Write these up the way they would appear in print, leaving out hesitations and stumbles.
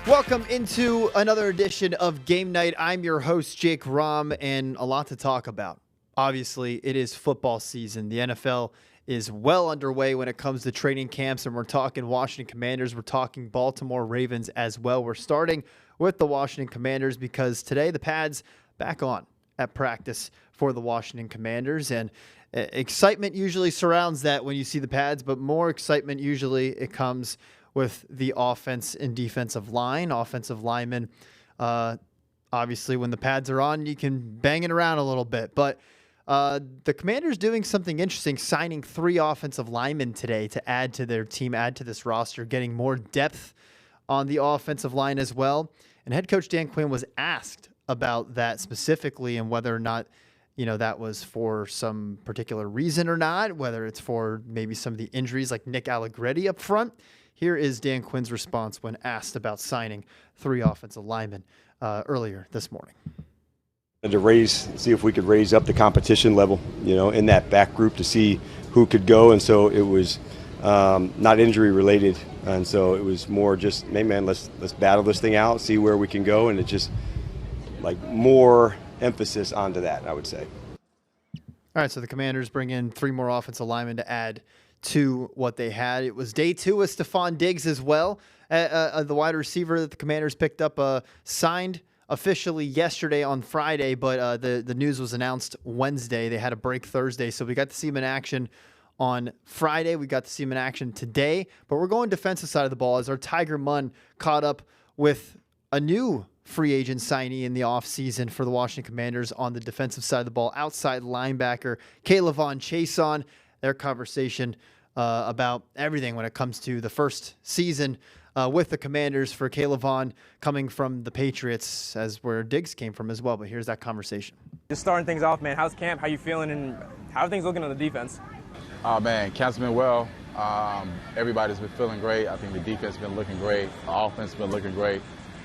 Welcome into another edition of Game Night. I'm your host, Jake Rom, and a lot to talk about. Obviously, it is football season. The NFL is well underway when it comes to training camps, and we're talking Washington Commanders. We're talking Baltimore Ravens as well. We're starting with the Washington Commanders because today the pads back on at practice for the Washington Commanders, and excitement usually surrounds that when you see the pads, but more excitement usually it comes with the offense and defensive line. Offensive linemen, obviously, when the pads are on, you can bang it around a little bit. But the Commanders doing something interesting, signing 3 offensive linemen today to add to their team, add to this roster, getting more depth on the offensive line as well. And head coach Dan Quinn was asked about that specifically and whether or not that was for some particular reason or not, whether it's for maybe some of the injuries like Nick Allegretti up front. Here is Dan Quinn's response when asked about signing 3 offensive linemen earlier this morning. To see if we could raise up the competition level, in that back group to see who could go. And so it was not injury related. And so it was more just, hey man, let's battle this thing out, see where we can go. And it just like more emphasis onto that, I would say. All right. So the Commanders bring in 3 more offensive linemen to add to what they had. It was day 2 with Stefon Diggs as well, the wide receiver that the Commanders picked up, signed officially yesterday on Friday, but the news was announced Wednesday. They had a break Thursday, so we got to see him in action on Friday. We got to see him in action today, but we're going defensive side of the ball as our Tiger Munn caught up with a new free agent signee in the offseason for the Washington Commanders on the defensive side of the ball, outside linebacker K'Lavon Chaisson. Their conversation about everything when it comes to the first season with the Commanders for K'Lavon coming from the Patriots, as where Diggs came from as well. But here's that conversation. Just starting things off, man. How's camp? How you feeling? And how are things looking on the defense? Oh, man, camp's been well. Everybody's been feeling great. I think the defense has been looking great. The offense has been looking great.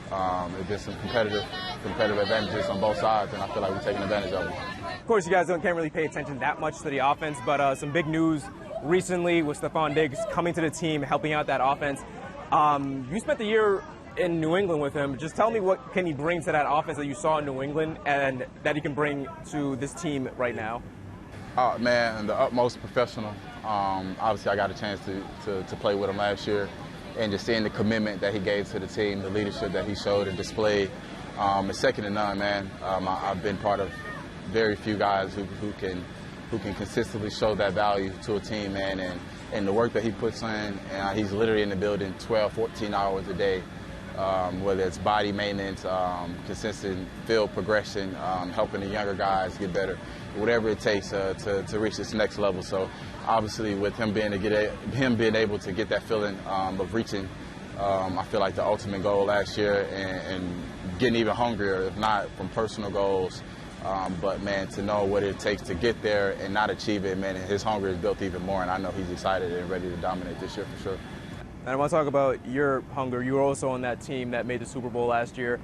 There's been some competitive advantages on both sides, and I feel like we're taking advantage of them. Of course, you guys can't really pay attention that much to the offense, but some big news recently with Stefon Diggs coming to the team, helping out that offense. You spent the year in New England with him. Just tell me what can he bring to that offense that you saw in New England and that he can bring to this team right now? Oh, man, the utmost professional. Obviously, I got a chance to play with him last year, and just seeing the commitment that he gave to the team, the leadership that he showed and displayed, is second to none, man. I've been part of very few guys who can consistently show that value to a team, man, and the work that he puts in. He's literally in the building 12, 14 hours a day, whether it's body maintenance, consistent field progression, helping the younger guys get better, whatever it takes to reach this next level. So obviously with him being able to get that feeling of reaching, I feel like the ultimate goal last year and getting even hungrier, if not from personal goals. But, man, to know what it takes to get there and not achieve it, man, his hunger is built even more, and I know he's excited and ready to dominate this year for sure. And I want to talk about your hunger. You were also on that team that made the Super Bowl last year.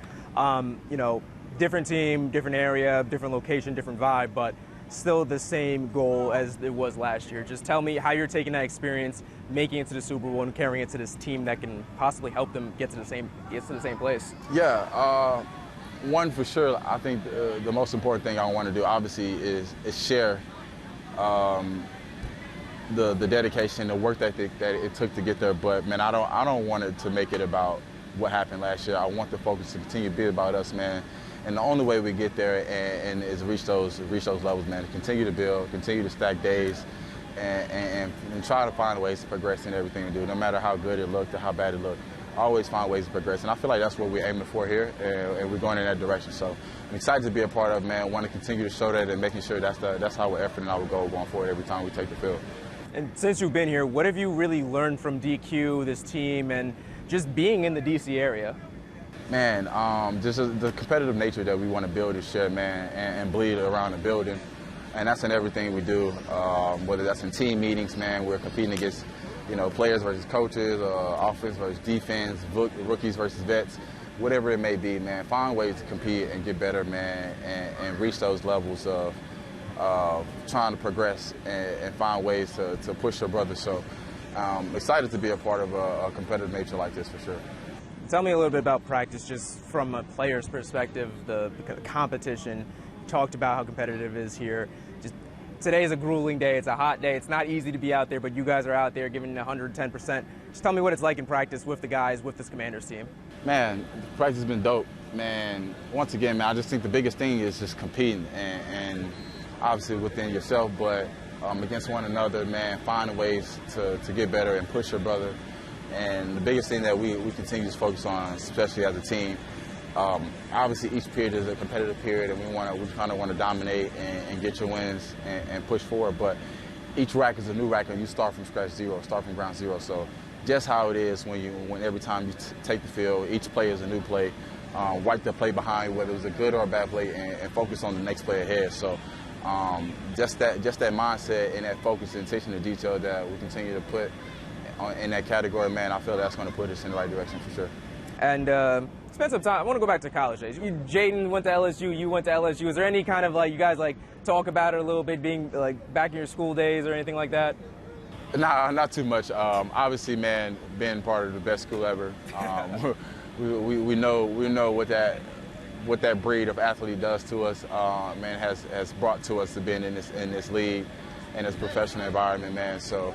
Different team, different area, different location, different vibe, but still the same goal as it was last year. Just tell me how you're taking that experience, making it to the Super Bowl and carrying it to this team that can possibly help them get to the same place. Yeah. One, for sure, I think the most important thing I want to do, obviously, is share the dedication, the work ethic that it took to get there. But, man, I don't want it to make it about what happened last year. I want the focus to continue to be about us, man. And the only way we get there and is reach those levels, man. Continue to build, continue to stack days, and try to find ways to progress in everything we do, no matter how good it looked or how bad it looked. Always find ways to progress, and I feel like that's what we're aiming for here, and we're going in that direction. So I'm excited to be a part of, man. Want to continue to show that and making sure that's how we're efforting our goal going forward every time we take the field. And since you've been here, what have you really learned from DQ, this team, and just being in the DC area? Man, just the competitive nature that we want to build and share, man, and bleed around the building, and that's in everything we do. Whether that's in team meetings, man, we're competing against players versus coaches, offense versus defense, rookies versus vets, whatever it may be, man. Find ways to compete and get better, man, and reach those levels of trying to progress and find ways to push your brother. So excited to be a part of a competitive nature like this for sure. Tell me a little bit about practice, just from a player's perspective, the competition. You talked about how competitive it is here. Just today is a grueling day. It's a hot day. It's not easy to be out there, but you guys are out there giving 110%. Just tell me what it's like in practice with the guys, with this Commanders team. Man, practice has been dope. Man, once again, man, I just think the biggest thing is just competing and obviously within yourself, but against one another, man, finding ways to get better and push your brother. And the biggest thing that we continue to focus on, especially as a team, obviously each period is a competitive period, and we kind of want to dominate and get your wins and push forward. But each rack is a new rack, and you start from scratch zero, start from ground zero. So just how it is when every time you take the field, each play is a new play. Wipe the play behind, whether it was a good or a bad play, and focus on the next play ahead. So just that mindset and that focus and attention to detail that we continue to put in that category, man, I feel that's going to put us in the right direction for sure. And spend some time. I want to go back to college days. Jaden went to LSU. You went to LSU. Is there any kind of you guys talk about it a little bit, being back in your school days or anything like that? Nah, not too much. Obviously, man, being part of the best school ever, we know what that breed of athlete does to us. Man, has brought to us to being in this league and this professional environment, man. So.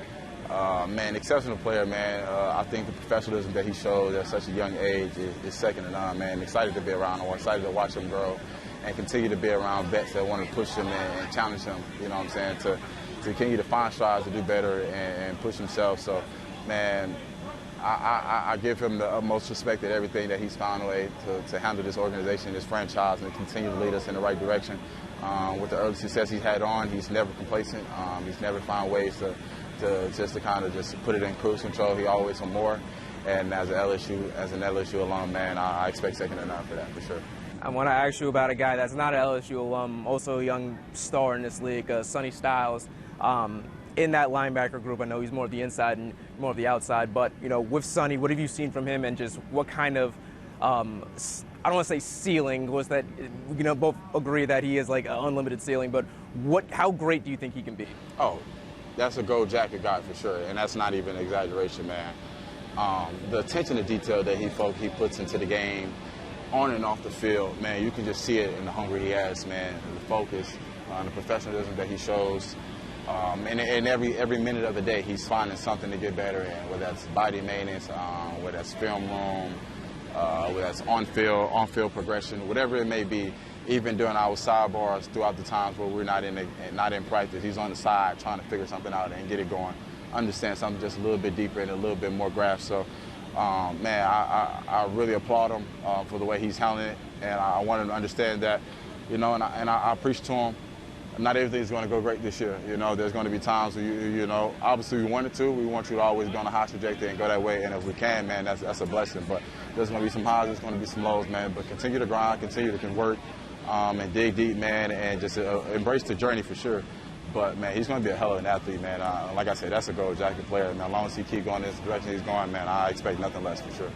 Man, exceptional player, man. I think the professionalism that he showed at such a young age is second to none, man. Excited to be around him, excited to watch him grow and continue to be around vets that want to push him and challenge him, you know what I'm saying, to continue to find strides to do better and push himself. So, man, I give him the utmost respect at everything that he's found a way to handle this organization, this franchise, and continue to lead us in the right direction. With the early success he's had he's never complacent. He's never found ways to kind of just put it in cruise control. He always want more. And as an LSU alum, man, I expect second to none for that, for sure. I want to ask you about a guy that's not an LSU alum, also a young star in this league, Sonny Styles. In that linebacker group, I know he's more of the inside and more of the outside, but, with Sonny, what have you seen from him, and just what kind of, I don't want to say ceiling, was that, both agree that he is an unlimited ceiling, but how great do you think he can be? Oh, that's a gold jacket guy for sure, and that's not even an exaggeration, man. The attention to detail that he puts into the game, on and off the field, man, you can just see it in the hunger he has, man, the focus, the professionalism that he shows. And every minute of the day, he's finding something to get better in, whether that's body maintenance, whether that's film room, whether that's on-field progression, whatever it may be. Even during our sidebars, throughout the times where we're not in practice, he's on the side trying to figure something out and get it going, understand something just a little bit deeper and a little bit more grasp. So, man, I really applaud him for the way he's handling it, and I want him to understand that, and I preach to him. Not everything's going to go great this year. There's going to be times where obviously we want it to. We want you to always go on a high trajectory and go that way. And if we can, man, that's a blessing. But there's going to be some highs, there's going to be some lows, man. But continue to grind, continue to convert, and dig deep, man, and just embrace the journey for sure. But, man, he's going to be a hell of an athlete, man. Like I said, that's a gold jacket player. Man, as long as he keep going this direction he's going, man, I expect nothing less for sure.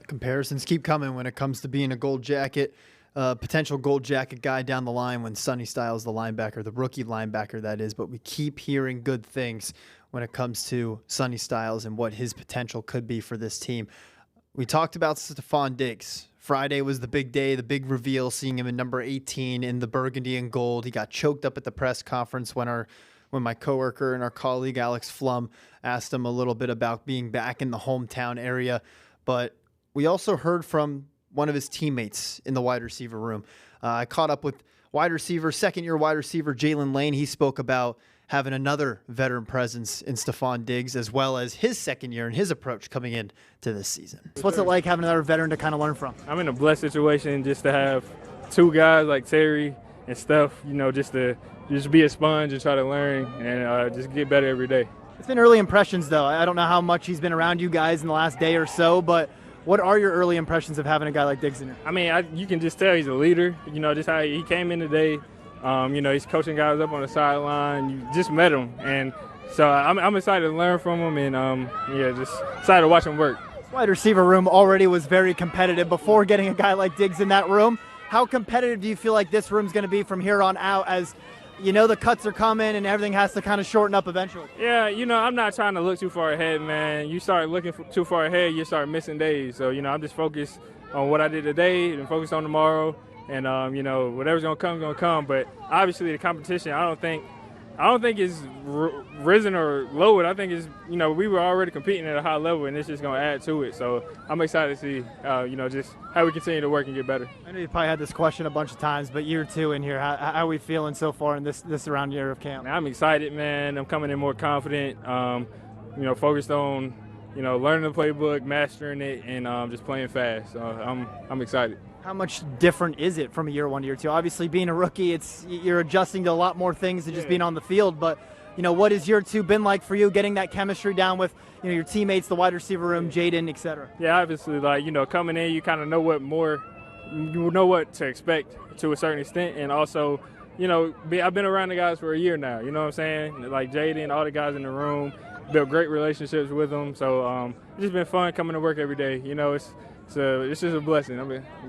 Comparisons keep coming when it comes to being a gold jacket. Potential gold jacket guy down the line when Sonny Styles, the linebacker, the rookie linebacker that is, but we keep hearing good things when it comes to Sonny Styles and what his potential could be for this team. We talked about Stefon Diggs. Friday was the big day, the big reveal, seeing him in number 18 in the burgundy and gold. He got choked up at the press conference when my coworker and our colleague Alex Flum asked him a little bit about being back in the hometown area. But we also heard from one of his teammates in the wide receiver room. I caught up with second-year wide receiver Jalen Lane. He spoke about having another veteran presence in Stefon Diggs, as well as his second year and his approach coming in to this season. What's it like having another veteran to kind of learn from? I'm in a blessed situation just to have two guys like Terry and Steph, just to be a sponge and try to learn and just get better every day. It's been early impressions, though. I don't know how much he's been around you guys in the last day or so, but what are your early impressions of having a guy like Diggs in here? I mean, you can just tell he's a leader. Just how he came in today. He's coaching guys up on the sideline. You just met him, and so I'm excited to learn from him, and just excited to watch him work. This wide receiver room already was very competitive before getting a guy like Diggs in that room. How competitive do you feel like this room's going to be from here on out as you know the cuts are coming and everything has to kind of shorten up eventually. Yeah, I'm not trying to look too far ahead, man. You start looking too far ahead, you start missing days. So, I'm just focused on what I did today and focused on tomorrow. And, whatever's going to come. But obviously the competition, I don't think it's risen or lowered. I think it's, we were already competing at a high level, and it's just going to add to it. So I'm excited to see, just how we continue to work and get better. I know you probably had this question a bunch of times, but year 2 in here, how are we feeling so far in this around year of camp? Man, I'm excited, man. I'm coming in more confident, focused on, learning the playbook, mastering it, and just playing fast. So I'm excited. How much different is it from year 1 to year 2? Obviously, being a rookie, you're adjusting to a lot more things than just being on the field. But what has year 2 been like for you? Getting that chemistry down with your teammates, the wide receiver room, Jaden, etc. Yeah, obviously, coming in, you kind of know what to expect to a certain extent, and also, I've been around the guys for a year now. You know what I'm saying? Like Jaden, all the guys in the room, built great relationships with them. So it's just been fun coming to work every day. So it's just a blessing.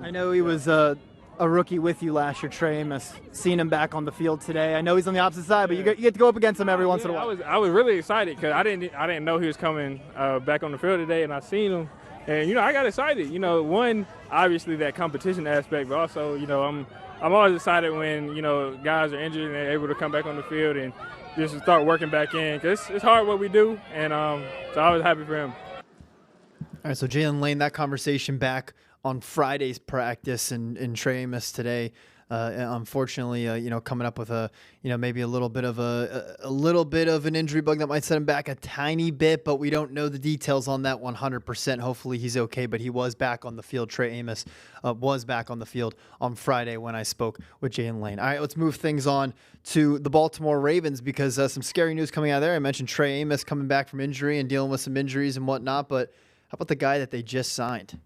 I know he was a rookie with you last year, Trey Amos. Seeing him back on the field today. I know he's on the opposite side, but you get to go up against him every once in a while. I was really excited because I didn't know he was coming back on the field today, and I seen him, and I got excited. One, obviously that competition aspect, but also I'm always excited when guys are injured and they're able to come back on the field and just start working back in, because it's hard what we do, and so I was happy for him. All right, so Jalen Lane, that conversation back on Friday's practice, and Trey Amos today, unfortunately, coming up with maybe a little bit of an injury bug that might set him back a tiny bit, but we don't know the details on that 100%. Hopefully he's okay, but he was back on the field. Trey Amos was back on the field on Friday when I spoke with Jalen Lane. All right, let's move things on to the Baltimore Ravens, because some scary news coming out of there. I mentioned Trey Amos coming back from injury and dealing with some injuries and whatnot, but how about the guy that they just signed,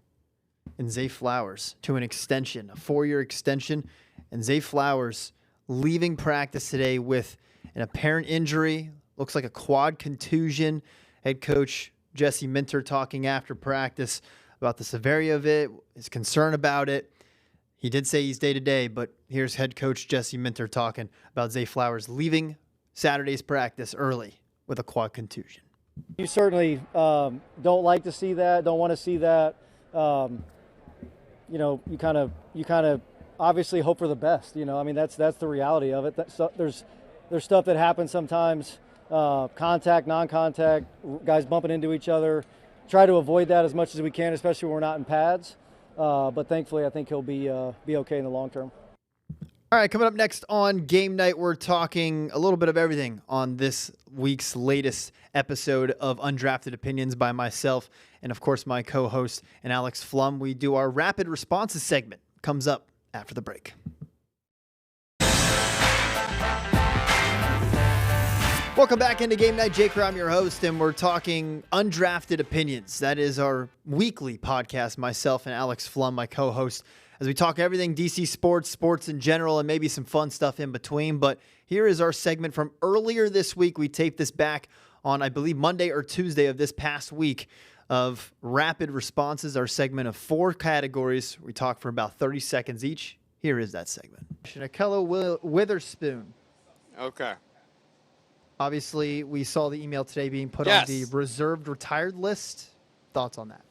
in Zay Flowers, to an extension, a 4-year extension, and Zay Flowers leaving practice today with an apparent injury, looks like a quad contusion. Head coach Jesse Minter talking after practice about the severity of it, his concern about it. He did say he's day-to-day, but here's head coach Jesse Minter talking about Zay Flowers leaving Saturday's practice early with a quad contusion. You certainly don't like to see that, don't want to see that. You kind of obviously hope for the best. That's the reality of it. There's stuff that happens sometimes, contact, non-contact, guys bumping into each other. Try to avoid that as much as we can, especially when we're not in pads. But thankfully, I think he'll be okay in the long term. All right, coming up next on Game Night, we're talking a little bit of everything on this week's latest episode of Undrafted Opinions by myself and, of course, my co-host and Alex Flum. We do our Rapid Responses segment. Comes up after the break. Welcome back into Game Night. Jake, I'm your host, and we're talking Undrafted Opinions. That is our weekly podcast, myself and Alex Flum, my co-host, as we talk everything DC sports in general, and maybe some fun stuff in between. But here is our segment from earlier this week. We taped this back on, I believe, Monday or Tuesday of this past week, of Rapid Responses, our segment of 4 categories. We talk for about 30 seconds each. Here is that segment. Ahkello Witherspoon. Okay. Obviously, we saw the email today being put Yes. on the reserved retired list. Thoughts on that?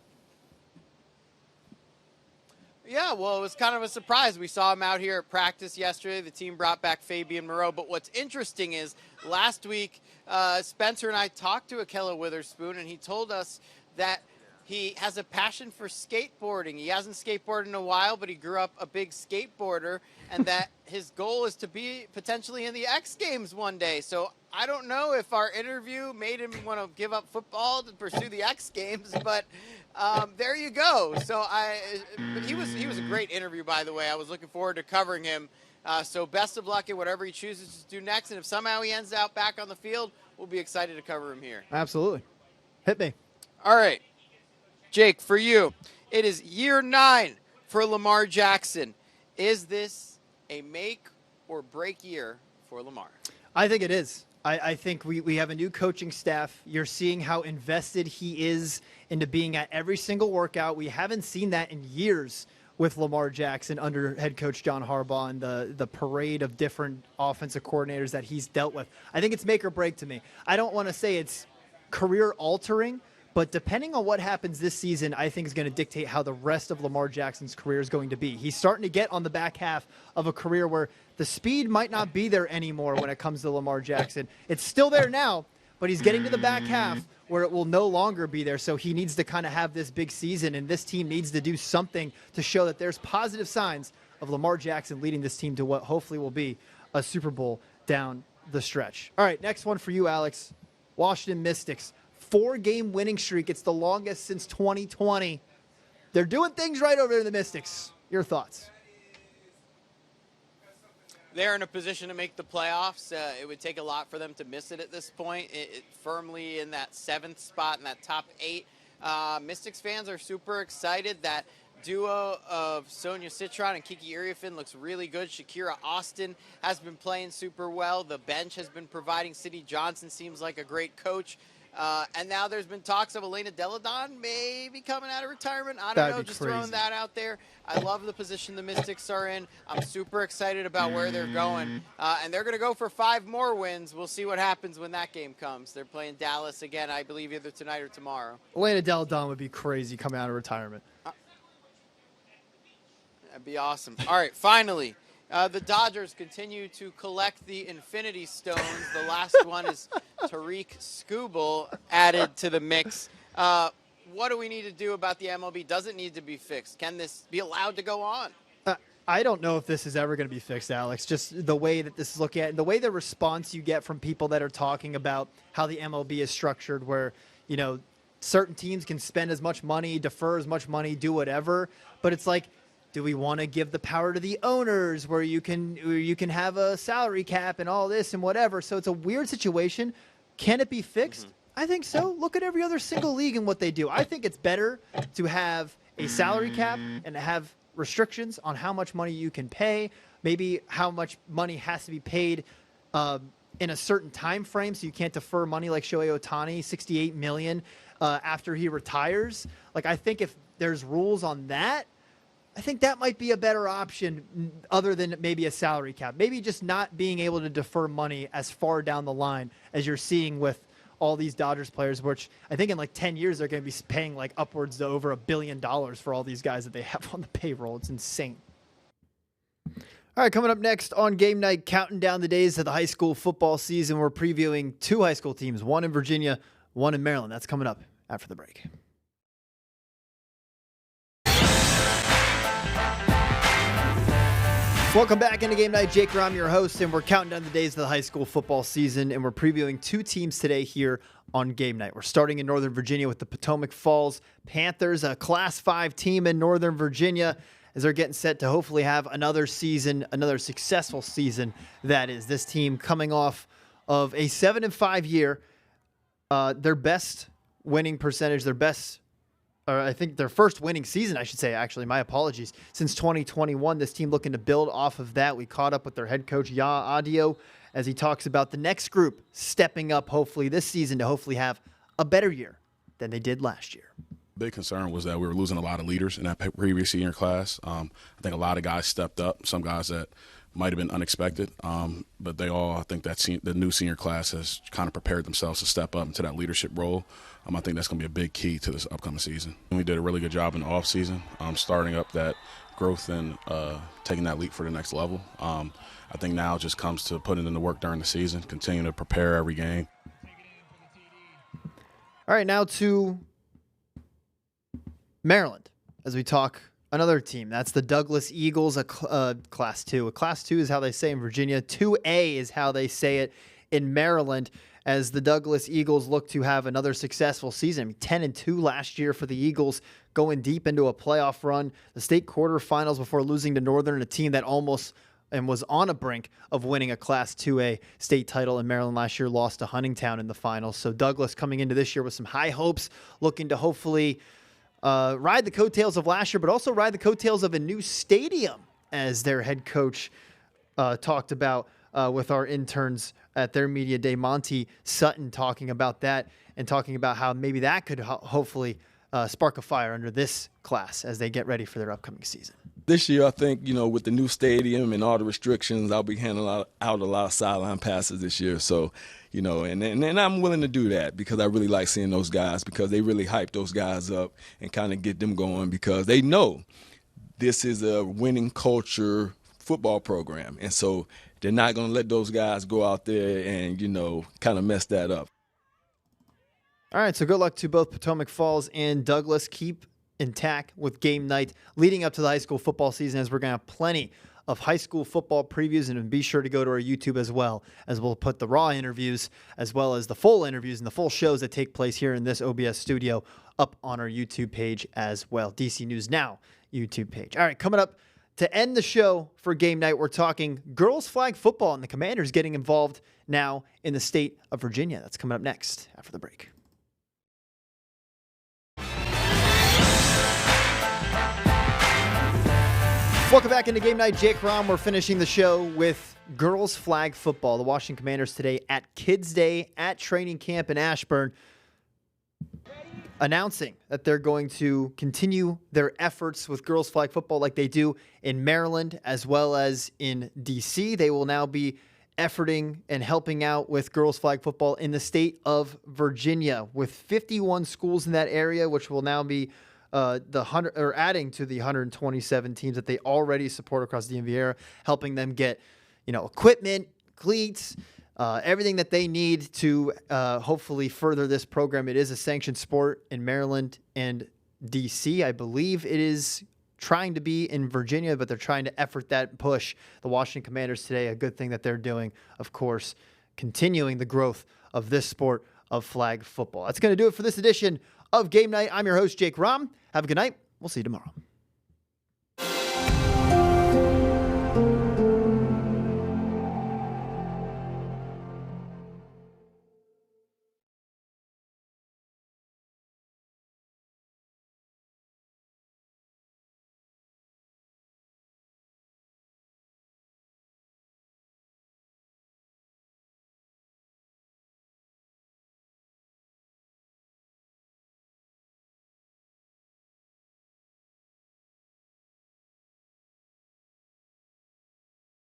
Yeah, well, it was kind of a surprise. We saw him out here at practice yesterday. The team brought back Fabian Moreau. But what's interesting is last week, Spencer and I talked to Ahkello Witherspoon, and he told us that he has a passion for skateboarding. He hasn't skateboarded in a while, but he grew up a big skateboarder, and that his goal is to be potentially in the X Games one day. So I don't know if our interview made him want to give up football to pursue the X Games, but there you go. So he was a great interview, by the way. I was looking forward to covering him. So best of luck in whatever he chooses to do next. And if somehow he ends out back on the field, we'll be excited to cover him here. Absolutely. Hit me. All right. Jake, for you, it is year 9 for Lamar Jackson. Is this a make or break year for Lamar? I think it is. I think we have a new coaching staff. You're seeing how invested he is into being at every single workout. We haven't seen that in years with Lamar Jackson under head coach John Harbaugh and the parade of different offensive coordinators that he's dealt with. I think it's make or break to me. I don't want to say it's career altering, but depending on what happens this season, I think is going to dictate how the rest of Lamar Jackson's career is going to be. He's starting to get on the back half of a career where the speed might not be there anymore when it comes to Lamar Jackson. It's still there now, but he's getting to the back half where it will no longer be there. So he needs to kind of have this big season, and this team needs to do something to show that there's positive signs of Lamar Jackson leading this team to what hopefully will be a Super Bowl down the stretch. All right, next one for you, Alex. Washington Mystics, 4-game winning streak. It's the longest since 2020. They're doing things right over there in the Mystics. Your thoughts? They're in a position to make the playoffs. It would take a lot for them to miss it at this point. It firmly in that 7th spot in that top 8. Mystics fans are super excited. That duo of Sonia Citron and Kiki Iriafin looks really good. Shakira Austin has been playing super well. The bench has been providing. Sidney Johnson seems like a great coach. And now there's been talks of Elena Deladon maybe coming out of retirement. I don't know, just throwing that out there. I love the position the Mystics are in. I'm super excited about where they're going. And they're going to go for 5 more wins. We'll see what happens when that game comes. They're playing Dallas again, I believe, either tonight or tomorrow. Elena Deladon would be crazy coming out of retirement. That'd be awesome. All right, finally. The Dodgers continue to collect the Infinity Stones. The last one is Tariq Skubal added to the mix. What do we need to do about the MLB? Does it need to be fixed? Can this be allowed to go on? I don't know if this is ever going to be fixed, Alex. Just the way that this is looked at, the way the response you get from people that are talking about how the MLB is structured, where, you know, certain teams can spend as much money, defer as much money, do whatever. But it's like, do we want to give the power to the owners where you can have a salary cap and all this and whatever? So it's a weird situation. Can it be fixed? I think so. Look at every other single league and what they do. I think it's better to have a salary cap and to have restrictions on how much money you can pay, maybe how much money has to be paid in a certain time frame, so you can't defer money like Shohei Ohtani, $68 million after he retires. Like, I think if there's rules on that, I think that might be a better option other than maybe a salary cap. Maybe just not being able to defer money as far down the line as you're seeing with all these Dodgers players, which I think in like 10 years they're going to be paying like upwards to over $1 billion for all these guys that they have on the payroll. It's insane. All right, coming up next on Game Night, counting down the days of the high school football season. We're previewing 2 high school teams, one in Virginia, one in Maryland. That's coming up after the break. Welcome back into Game Night. Jake Rom, your host, and we're counting down the days of the high school football season, and we're previewing 2 teams today here on Game Night. We're starting in Northern Virginia with the Potomac Falls Panthers, a Class 5 team in Northern Virginia, as they're getting set to hopefully have another season, another successful season, that is. This team coming off of a 7-5 year, their best winning percentage, I think their first winning season, I should say, actually. My apologies. Since 2021, this team looking to build off of that. We caught up with their head coach, Ya Adio, as he talks about the next group stepping up, hopefully, this season to hopefully have a better year than they did last year. Big concern was that we were losing a lot of leaders in that previous senior class. I think a lot of guys stepped up, some guys that might have been unexpected, but they all, I think the new senior class has kind of prepared themselves to step up into that leadership role. I think that's going to be a big key to this upcoming season. And we did a really good job in the offseason, starting up that growth and taking that leap for the next level. I think now it just comes to putting in the work during the season, continue to prepare every game. All right, now to Maryland as we talk another team. That's the Douglas Eagles, a Class 2. A Class 2 is how they say in Virginia. 2A is how they say it in Maryland, as the Douglas Eagles look to have another successful season. 10-2 last year for the Eagles, going deep into a playoff run. The state quarterfinals before losing to Northern, a team that almost and was on a brink of winning a Class 2A state title in Maryland last year, lost to Huntingtown in the finals. So Douglas coming into this year with some high hopes, looking to hopefully ride the coattails of last year, but also ride the coattails of a new stadium, as their head coach talked about with our interns at their media day, Monty Sutton, talking about that and talking about how maybe that could hopefully spark a fire under this class as they get ready for their upcoming season? This year, I think, with the new stadium and all the restrictions, I'll be handing out a lot of sideline passes this year. So, and I'm willing to do that because I really like seeing those guys because they really hype those guys up and kind of get them going because they know this is a winning culture football program. And so they're not going to let those guys go out there and, kind of mess that up. All right, so good luck to both Potomac Falls and Douglas. Keep intact with game night leading up to the high school football season, as we're going to have plenty of high school football previews, and be sure to go to our YouTube as well, as we'll put the raw interviews as well as the full interviews and the full shows that take place here in this OBS studio up on our YouTube page as well. DC News Now YouTube page. All right, coming up to end the show for game night, we're talking girls flag football and the Commanders getting involved now in the state of Virginia. That's coming up next after the break. Welcome back into Game Night. Jake Rom. We're finishing the show with girls flag football. The Washington Commanders today at Kids Day at training camp in Ashburn, announcing that they're going to continue their efforts with girls flag football like they do in Maryland as well as in D.C. They will now be efforting and helping out with girls flag football in the state of Virginia with 51 schools in that area, which will now be adding to the 127 teams that they already support across the DMV area, helping them get, equipment, cleats, everything that they need to hopefully further this program. It is a sanctioned sport in Maryland and DC. I believe it is trying to be in Virginia, but they're trying to effort that push. The Washington Commanders today, a good thing that they're doing, of course, continuing the growth of this sport of flag football. That's going to do it for this edition of Game Night. I'm your host, Jake Rom. Have a good night. We'll see you tomorrow.